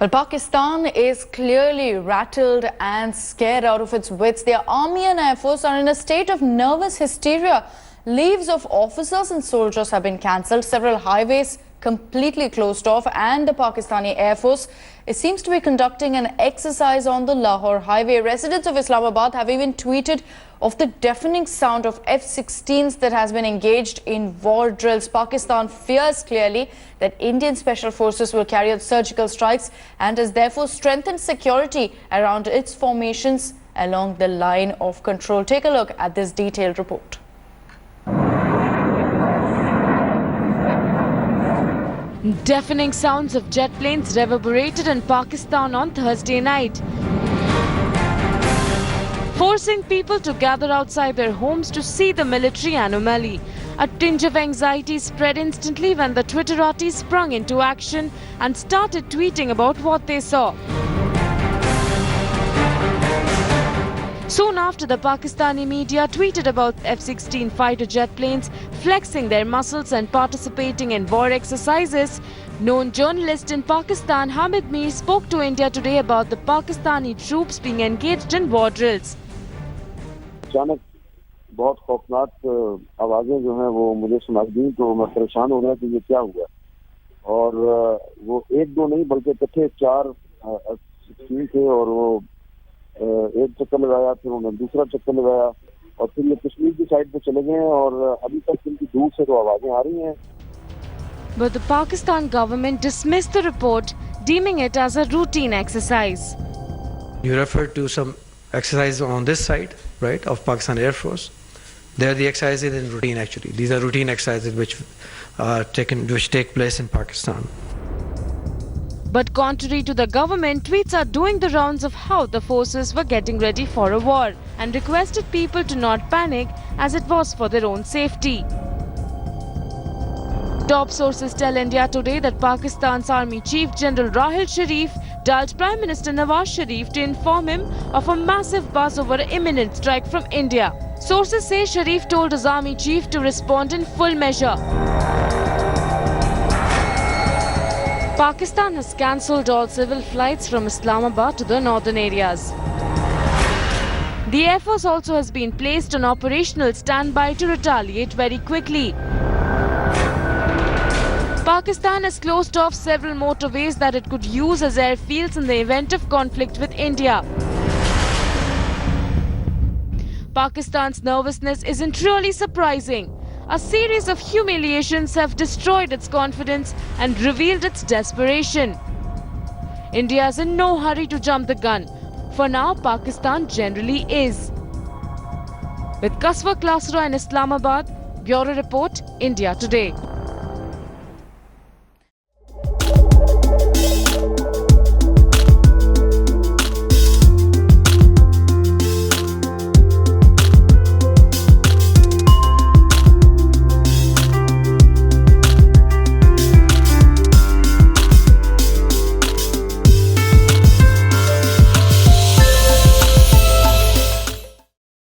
Well, Pakistan is clearly rattled and scared out of its wits. Their army and air force are in a state of nervous hysteria. Leaves of officers and soldiers have been cancelled. Several highways completely closed off, and the Pakistani Air Force, it seems to be conducting an exercise on the Lahore highway. Residents of Islamabad have even tweeted of the deafening sound of F-16s that has been engaged in war drills. Pakistan fears clearly that Indian special forces will carry out surgical strikes and has therefore strengthened security around its formations along the line of control. Take a look at this detailed report. Deafening sounds of jet planes reverberated in Pakistan on Thursday night, forcing people to gather outside their homes to see the military anomaly. A tinge of anxiety spread instantly when the Twitterati sprung into action and started tweeting about what they saw. Soon after, the Pakistani media tweeted about F-16 fighter jet planes flexing their muscles and participating in war exercises. Known journalist in Pakistan, Hamid Mir, spoke to India Today about the Pakistani troops being engaged in war drills. अचानक बहुत खौफनाक आवाज़ें जो हैं वो मुझे सुनाई दी, तो मैं परेशान हो गया कि ये क्या हुआ। और वो एक दो नहीं बल्कि इकट्ठे 4 16 थे, और वो एक चक्कर लगाया, फिर उन्होंने दूसरा चक्कर लगाया, और फिर ये कश्मीर की साइड पे चले गए, और अभी तक इनकी दूर से तो आवाज़ें आ रही हैं। But the Pakistan government dismissed the report, deeming it as a routine exercise. You referred to some exercises on this side, right, of Pakistan Air Force. There the exercises in routine actually. These are routine exercises which take place in Pakistan. But contrary to the government, tweets are doing the rounds of how the forces were getting ready for a war and requested people to not panic as it was for their own safety. Top sources tell India Today that Pakistan's Army Chief General Rahil Sharif dialed Prime Minister Nawaz Sharif to inform him of a massive buzz over an imminent strike from India. Sources say Sharif told his army chief to respond in full measure. Pakistan has cancelled all civil flights from Islamabad to the northern areas. The Air Force also has been placed on operational standby to retaliate very quickly. Pakistan has closed off several motorways that it could use as airfields in the event of conflict with India. Pakistan's nervousness isn't really surprising. A series of humiliations have destroyed its confidence and revealed its desperation. India is in no hurry to jump the gun. For now, Pakistan generally is. With Kaswa Klasra in Islamabad, Bureau Report, India Today.